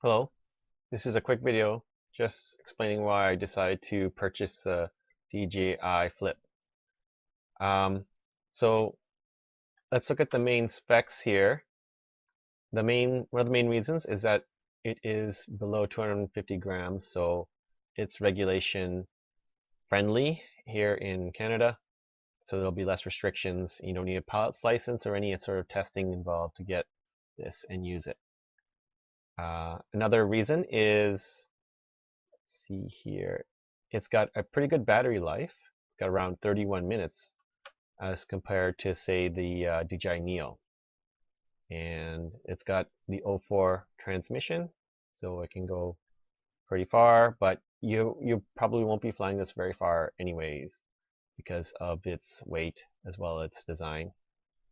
Hello, this is a quick video just explaining why I decided to purchase the DJI Flip. Um, so let's look at the main specs here. One of the main reasons is that it is below 250 grams, so it's regulation friendly here in Canada. So there'll be less restrictions. You don't need a pilot's license or any sort of testing involved to get this and use it. Another reason is, let's see here, it's got a pretty good battery life. It's got around 31 minutes as compared to, say, the DJI Neo. And it's got the 04 transmission, so it can go pretty far, but you probably won't be flying this very far anyways because of its weight as well as its design.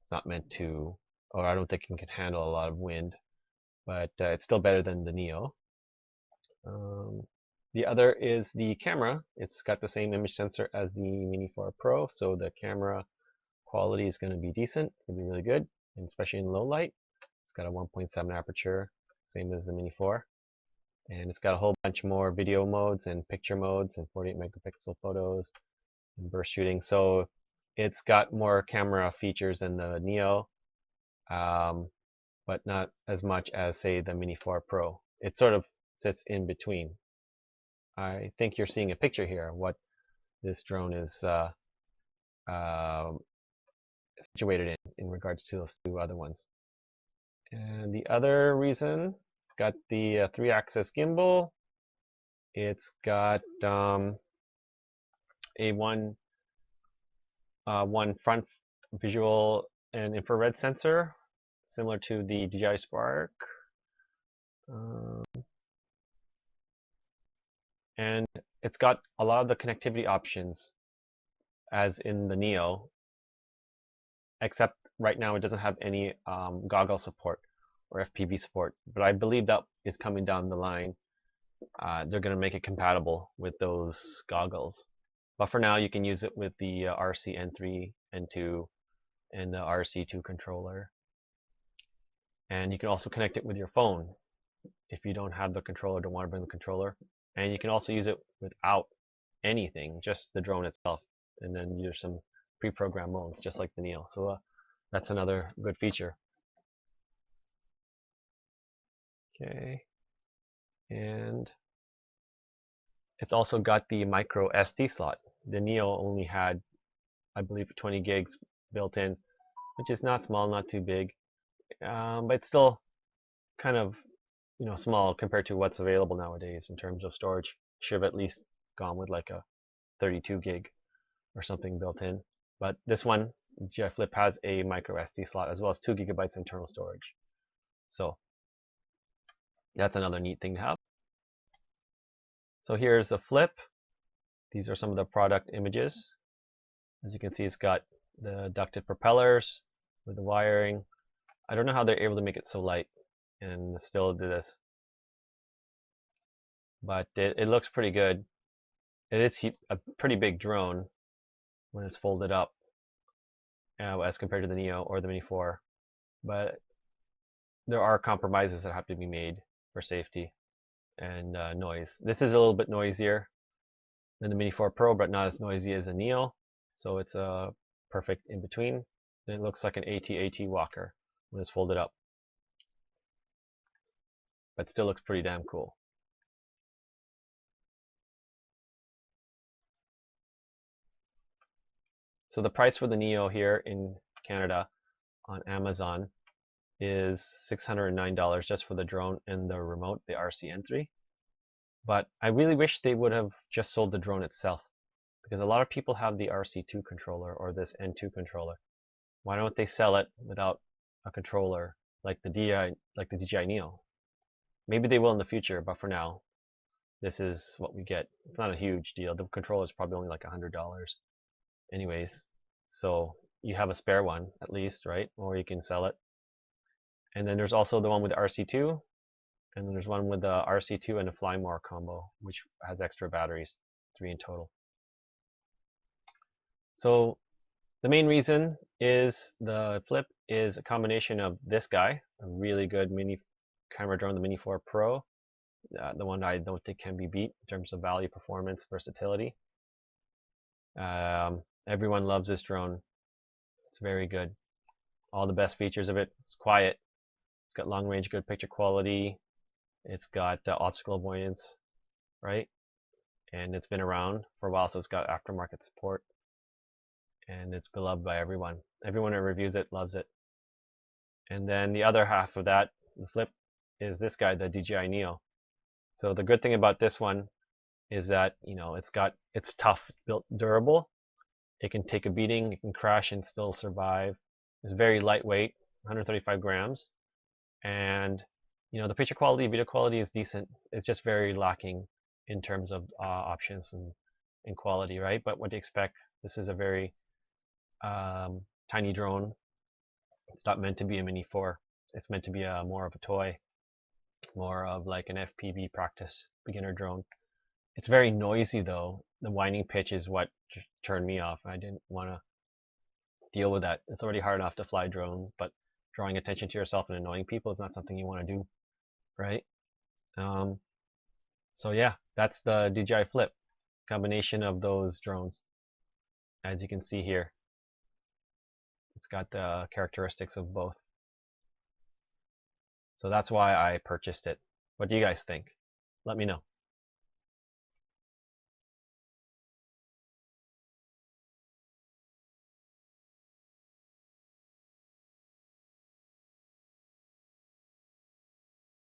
It's not meant to, or I don't think it can handle a lot of wind, but it's still better than the Neo. The other is the camera. It's got the same image sensor as the Mini 4 Pro, so the camera quality is going to be decent. It's going to be really good, and especially in low light. It's got a 1.7 aperture, same as the Mini 4. And it's got a whole bunch more video modes and picture modes and 48 megapixel photos and burst shooting. So it's got more camera features than the Neo, but not as much as, say, the Mini 4 Pro. It sort of sits in between. I think you're seeing a picture here of what this drone is situated in regards to those two other ones. And the other reason, it's got the 3-axis gimbal. It's got a one front visual and infrared sensor, similar to the DJI Spark. And it's got a lot of the connectivity options as in the Neo, except right now it doesn't have any goggle support or FPV support, but I believe that is coming down the line. They're going to make it compatible with those goggles, but for now you can use it with the RC N3, N2, and the RC2 controller, and you can also connect it with your phone if you don't have the controller, don't want to bring the controller. And you can also use it without anything, just the drone itself, and then there's some pre-programmed modes just like the Neo. So that's another good feature. Okay, and it's also got the micro SD slot. The Neo only had, I believe, 20 gigs built in, which is not small, not too big, but it's still kind of small compared to what's available nowadays in terms of storage. Should have at least gone with like a 32 gig or something built in. But this one, DJI Flip, has a micro SD slot as well as 2 gigabytes internal storage. So that's another neat thing to have. So here's the Flip. These are some of the product images. As you can see, it's got the ducted propellers with the wiring. I don't know how they're able to make it so light and still do this, but it looks pretty good. It is a pretty big drone when it's folded up as compared to the Neo or the Mini 4, but there are compromises that have to be made for safety and noise. This is a little bit noisier than the Mini 4 Pro, but not as noisy as a Neo, so it's a perfect in between. And it looks like an AT-AT walker when it's folded up, but still looks pretty damn cool. So the price for the Neo here in Canada on Amazon is $609 just for the drone and the remote, the RC N3. But I really wish they would have just sold the drone itself, because a lot of people have the RC2 controller or this N2 controller. Why don't they sell it without a controller like the DJI Neo? Maybe they will in the future, but for now, this is what we get. It's not a huge deal. The controller is probably only like $100 anyways, so you have a spare one at least, right? Or you can sell it. And then there's also the one with the RC2, and then there's one with the RC2 and a Fly More combo, which has extra batteries, 3 in total. So the main reason is the Flip is a combination of this guy, a really good mini camera drone, the Mini 4 Pro, the one I don't think can be beat in terms of value, performance, versatility. Everyone loves this drone. It's very good. All the best features of it. It's quiet. It's got long range, good picture quality. It's got obstacle avoidance, right? And it's been around for a while, so it's got aftermarket support. And it's beloved by everyone. Everyone who reviews it loves it. And then the other half of that, the flip, is this guy, the DJI Neo. So the good thing about this one is that it's tough, built durable. It can take a beating, it can crash and still survive. It's very lightweight, 135 grams, and the picture quality, video quality is decent. It's just very lacking in terms of options and quality, right? But what do you expect? This is a very tiny drone. It's not meant to be a Mini 4. It's meant to be more of a toy, more of like an FPV practice beginner drone. It's very noisy though. The whining pitch is what turned me off. I didn't want to deal with that. It's already hard enough to fly drones, but drawing attention to yourself and annoying people is not something you want to do, right? So yeah, that's the DJI Flip, combination of those drones. As you can see here, it's got the characteristics of both. So that's why I purchased it. What do you guys think? Let me know.